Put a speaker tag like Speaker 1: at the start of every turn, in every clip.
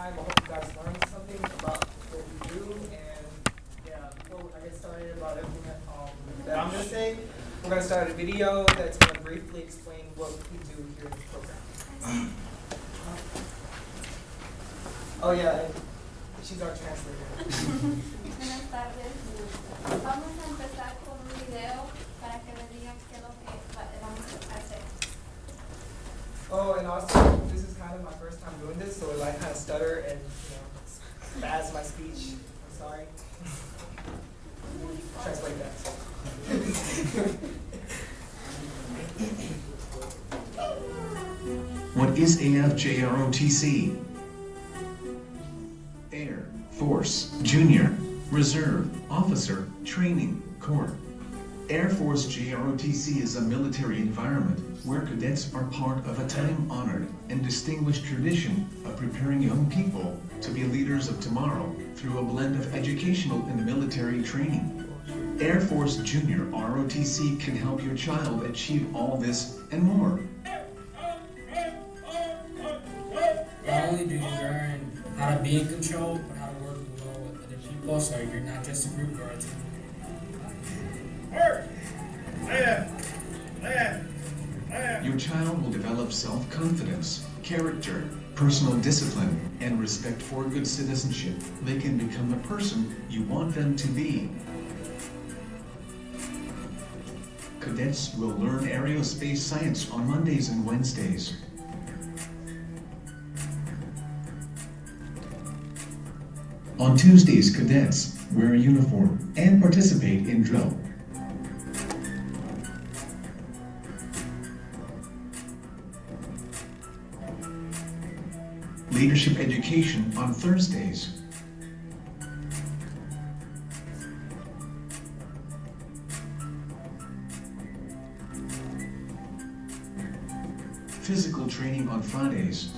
Speaker 1: time. I hope you guys learned something about what we do. And yeah, before I get started about everything that I'm going to say, we're going to start a video that's going to briefly explain what we do here in this program. Oh yeah, and she's our translator.
Speaker 2: Buenas tardes. Vamos a empezar con un video para que le digan qué es lo que vamos a hacer.
Speaker 1: Oh, and also, this is kind of my first time doing this, so I kind of stutter and spaz my speech. I'm sorry. Translate that.
Speaker 3: What is AFJROTC? Air Force Junior Reserve Officer Training Corps. Air Force JROTC is a military environment where cadets are part of a time-honored and distinguished tradition of preparing young people to be leaders of tomorrow through a blend of educational and military training. Air Force Junior ROTC can help your child achieve all this and more.
Speaker 4: Not only do you learn how to be in control, but how to work well with other people, so you're not just a group or a team.
Speaker 3: Your child will develop self-confidence, character, personal discipline, and respect for good citizenship. They can become the person you want them to be. Cadets will learn aerospace science on Mondays and Wednesdays. On Tuesdays, cadets wear a uniform and participate in drill. Leadership education on Thursdays. Physical training on Fridays.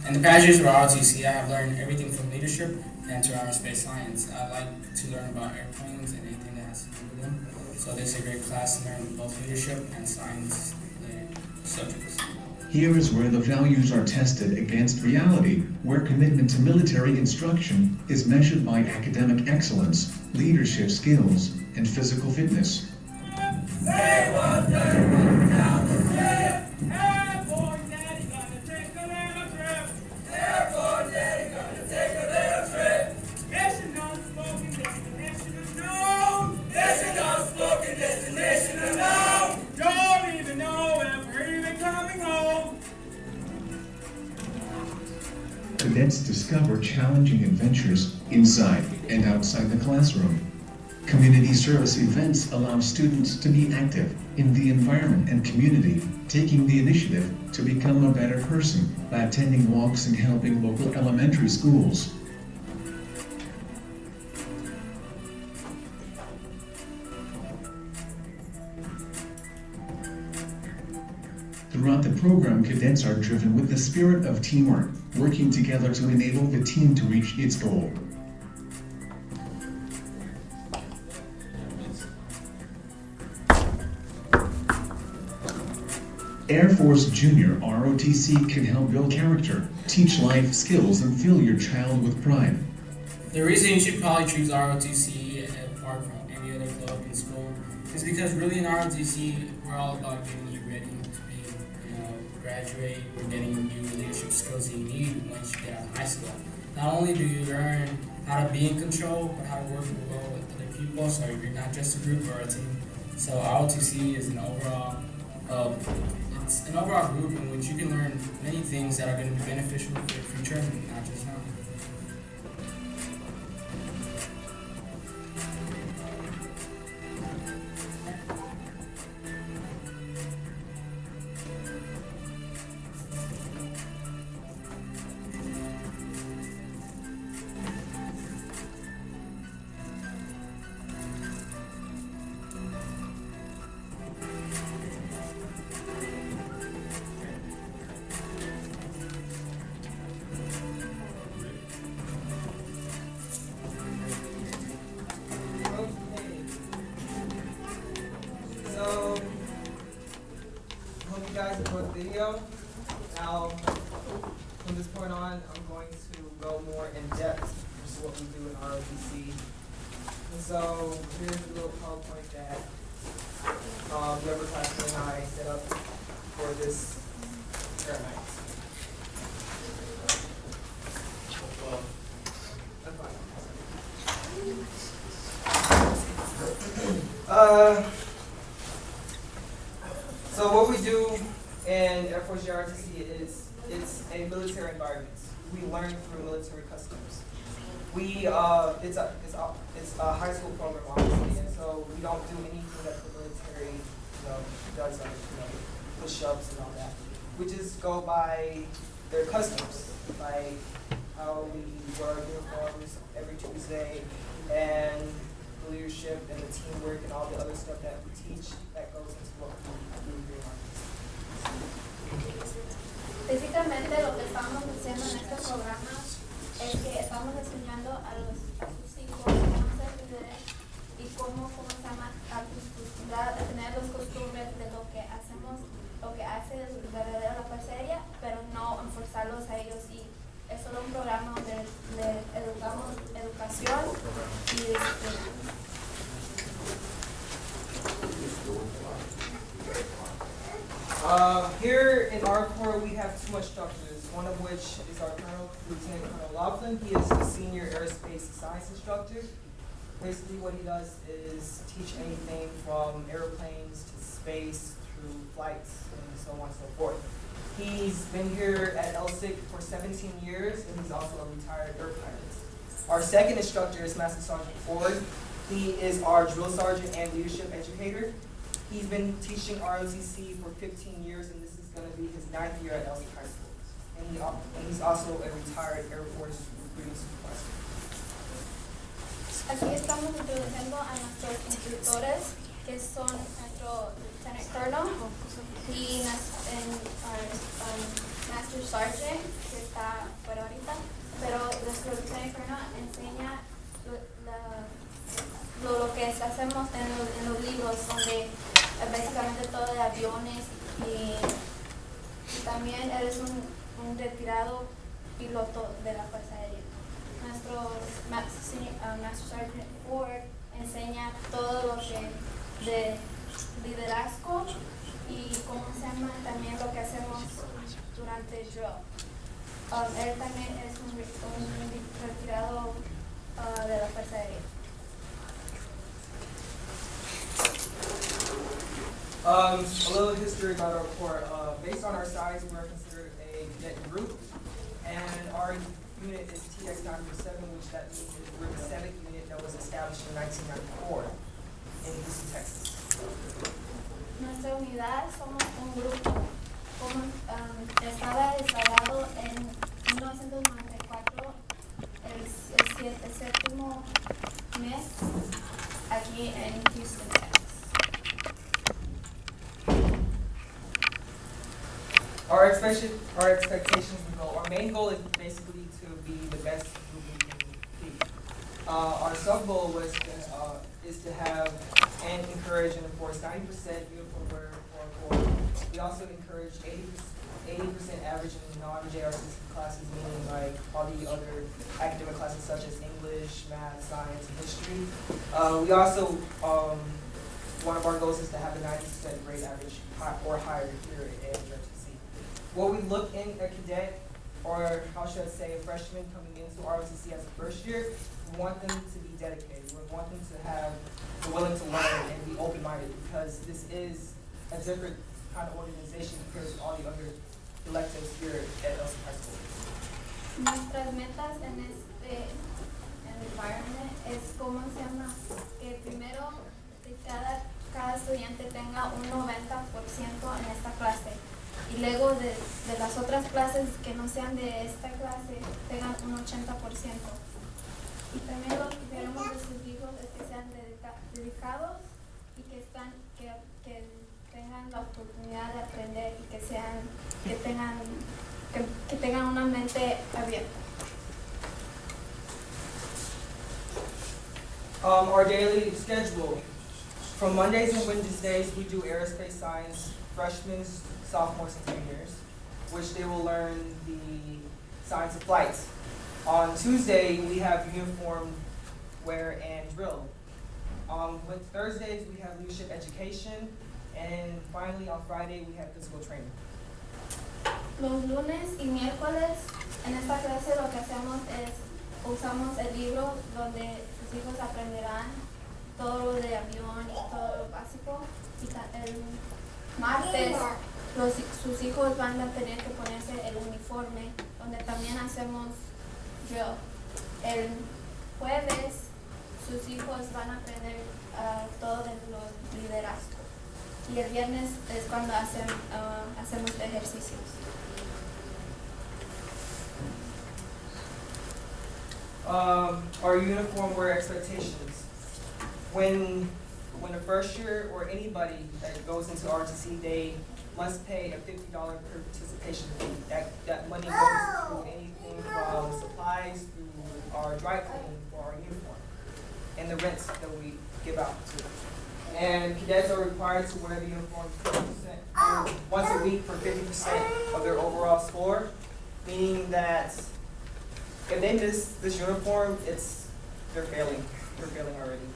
Speaker 4: In the past years of ROTC, I have learned everything from leadership and to aerospace science. I like to learn about airplanes and anything that has to do with them. So this is a great class to learn both leadership and science related subjects.
Speaker 3: Here is where the values are tested against reality, where commitment to military instruction is measured by academic excellence, leadership skills, and physical fitness. Cadets discover challenging adventures inside and outside the classroom. Community service events allow students to be active in the environment and community, taking the initiative to become a better person by attending walks and helping local elementary schools. Throughout the program, cadets are driven with the spirit of teamwork, working together to enable the team to reach its goal. Air Force Junior ROTC can help build character, teach life skills, and fill your child with pride.
Speaker 4: The reason you should probably choose ROTC apart from any other club in school is because really in ROTC, we're all about getting you ready to be, graduate. We're getting you leadership skills that you need once you get out of high school. Not only do you learn how to be in control, but how to work well with other people, so you're not just a group or a team. So ROTC is an overall group in which you can learn many things that are going to be beneficial for your future and not just now.
Speaker 1: video. Now, from this point on, I'm going to go more in depth into what we do in ROTC. And so here's a little PowerPoint that the upperclassmen and I set up for this experiment. So what we do in Air Force JROTC is it's a military environment. We learn through military customs. It's a high school program, obviously, and so we don't do anything that the military, does, push-ups and all that. We just go by their customs, like how we wear our uniforms every Tuesday, and the leadership and the teamwork and all the other stuff that we teach that goes into what we do here in
Speaker 2: Básicamente lo que estamos haciendo en este programa es que estamos enseñando a sus hijos cómo ser líderes y cómo se llama, a tener las costumbres de lo que hacemos, lo que hace el verdadero la parceria, pero no enforzarlos a ellos. Y es solo un programa donde le educamos educación y disciplina.
Speaker 1: Here in our Corps, we have two instructors, one of which is our Colonel, Lieutenant Colonel Laughlin. He is a senior aerospace science instructor. Basically what he does is teach anything from airplanes to space through flights and so on and so forth. He's been here at LSIC for 17 years, and he's also a retired air pilot. Our second instructor is Master Sergeant Ford. He is our drill sergeant and leadership educator. He's been teaching ROTC for 15 years, and this is going to be his 9th year at LSIC High School. And he's also a retired Air Force recruiting supervisor.
Speaker 2: Aquí estamos introduciendo a nuestros instructores, que son nuestro Lieutenant Colonel y Master Sergeant, que está por ahorita, pero nuestro Lieutenant Colonel enseña lo que hacemos en los libros, donde básicamente todo de aviones y también eres un retirado piloto de la Fuerza Aérea. Nuestro Master Sergeant Ford enseña todo lo que de liderazgo y cómo se llama también lo que hacemos durante el drill. Él también es un retirado de la Fuerza Aérea.
Speaker 1: A little history about our Corps. Based on our size, we're considered a cadet group, and our unit is TX-947, which that means we're the 7th unit that was established in 1994 in Houston, Texas.
Speaker 2: Nuestra unidad somos un grupo. Estaba instalado en 1994, el séptimo mes, aquí en Houston, Texas.
Speaker 1: Our expectations and goal. Our main goal is basically to be the best group we can be. Our sub goal is to have and encourage and enforce 90% uniform wear for our Corps. We also encourage 80% average in non-JROTC classes, meaning like all the other academic classes such as English, math, science, and history. We also, one of our goals is to have a 90% grade average or higher here at JROTC. What we look in a cadet, or how should I say, a freshman coming into ROTC as a first year, we want them to be dedicated. We want them to be willing to learn and be open-minded, because this is a different kind of organization compared to all the other electives here at LSIC High School.
Speaker 2: Nuestras metas en este environment es cómo se llama, que primero que cada estudiante tenga un 90% en esta clase. Y luego de las otras clases que no sean de esta clase tengan un 80%. Y también lo que queremos de sus hijos es que sean dedicados y que tengan la oportunidad de aprender y que tengan una mente abierta.
Speaker 1: Our daily schedule. From Mondays and Wednesdays, we do aerospace science. Freshmen sophomores and juniors, which they will learn the science of flight. On Tuesday, we have uniform wear and drill. With Thursdays, we have leadership education, and finally on Friday, we have physical training.
Speaker 2: Los lunes y miércoles en esta clase lo que hacemos es usamos el libro donde sus hijos aprenderán todo lo de avión y todo lo básico. Y el martes sus hijos van a tener que ponerse el uniforme, donde también hacemos drill. El jueves sus hijos van a aprender todo de los liderazgos. Y el viernes es cuando hacemos ejercicios.
Speaker 1: Our uniform wear expectations. When a first year or anybody that goes into ROTC, they must pay a $50 participation fee. That money goes to anything from supplies through our dry cleaning for our uniform and the rents that we give out to. And cadets are required to wear the uniform 50% once a week for 50% of their overall score, meaning that if they miss this uniform, they're failing. They're failing already.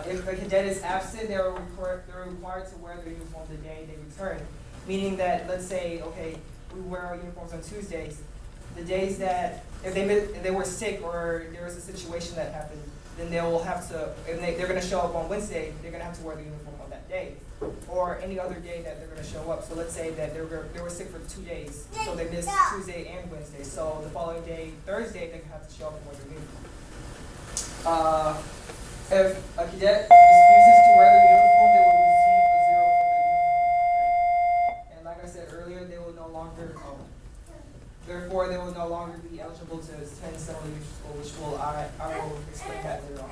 Speaker 1: If a cadet is absent, they're required to wear their uniform the day they return, meaning that, let's say, okay, we wear our uniforms on Tuesdays. The days that, if they were sick or there was a situation that happened, then they will have to, if they're going to show up on Wednesday, they're going to have to wear the uniform on that day, or any other day that they're going to show up. So let's say that they were sick for 2 days, so they missed Tuesday and Wednesday. So the following day, Thursday, they have to show up and wear their uniform. If a cadet refuses to wear their uniform, they will receive a 0 from the uniform grade. And like I said earlier, they will no longer, therefore, they will no longer be eligible to attend summer leadership school, which I will explain that later on.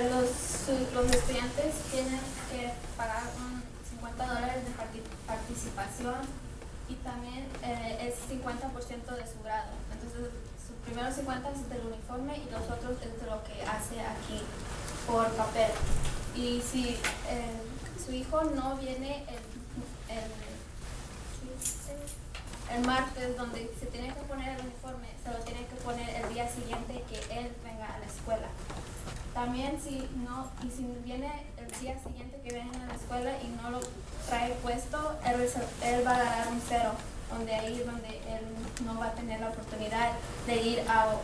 Speaker 2: Los estudiantes tienen que pagar $50 de participación y también es 50% de su grado. Entonces, sus primeros 50 es del uniforme y los otros es de lo que hace aquí por papel. Y si su hijo no viene el martes, donde se tiene que poner el uniforme, se lo tiene que poner el día siguiente que él venga a la escuela. También si viene el día siguiente que viene a la escuela y no lo trae puesto, él va a ganar un 0, donde él no va a tener la oportunidad de ir a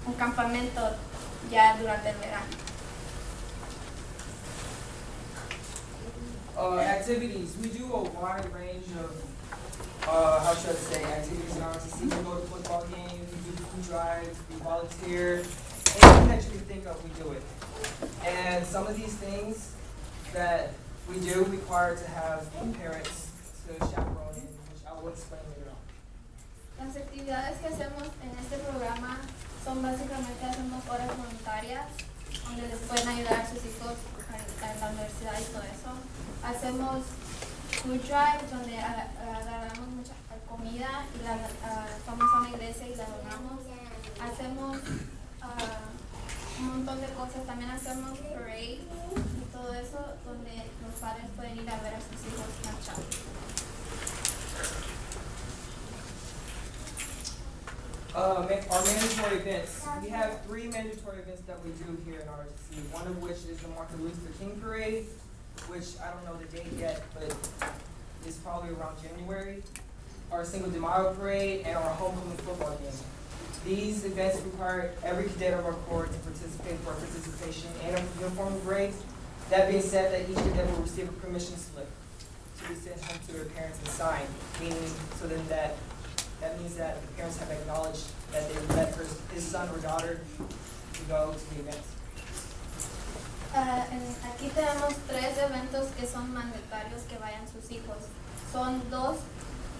Speaker 2: un campamento ya durante el verano.
Speaker 1: Activities. We do a wide range of, how should I say, activities in ROTC. We go to football games, we do food drives, we volunteer. Anything that you can think of, we do it. And some of these things that we do require to have parents to chaperone in, which I will explain later on.
Speaker 2: Las actividades que hacemos en este programa son básicamente hacemos horas voluntarias, donde les pueden ayudar a sus hijos en la universidad y todo eso. Hacemos food drive, donde agarramos mucha comida y vamos a una iglesia y la donamos. Hacemos un montón de cosas. También hacemos parade y todo eso, donde los padres pueden ir a ver a sus hijos marchar.
Speaker 1: Our mandatory events. We have 3 mandatory events that we do here in ROTC. One of which is the Martin Luther King Parade, which I don't know the date yet, but it's probably around January. Our Cinco de Mayo Parade and our homecoming football game. These events require every cadet of our corps to participate for participation and uniform grades. That being said, that each cadet will receive a permission slip to be sent home to their parents and sign, meaning so then that means that the parents have acknowledged that they let his son or daughter to go to the event.
Speaker 2: Aquí tenemos 3 eventos que son mandatarios que vayan sus hijos. Son 2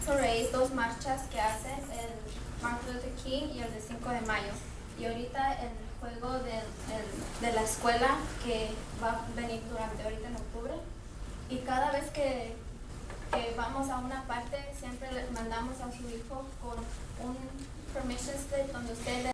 Speaker 2: parades, 2 marchas que hacen, el Martin Luther King y el de 5 de mayo. Y ahorita el juego de la escuela que va a venir ahorita en octubre. Y cada vez que vamos a una parte, siempre le mandamos a su hijo con un permission slip donde usted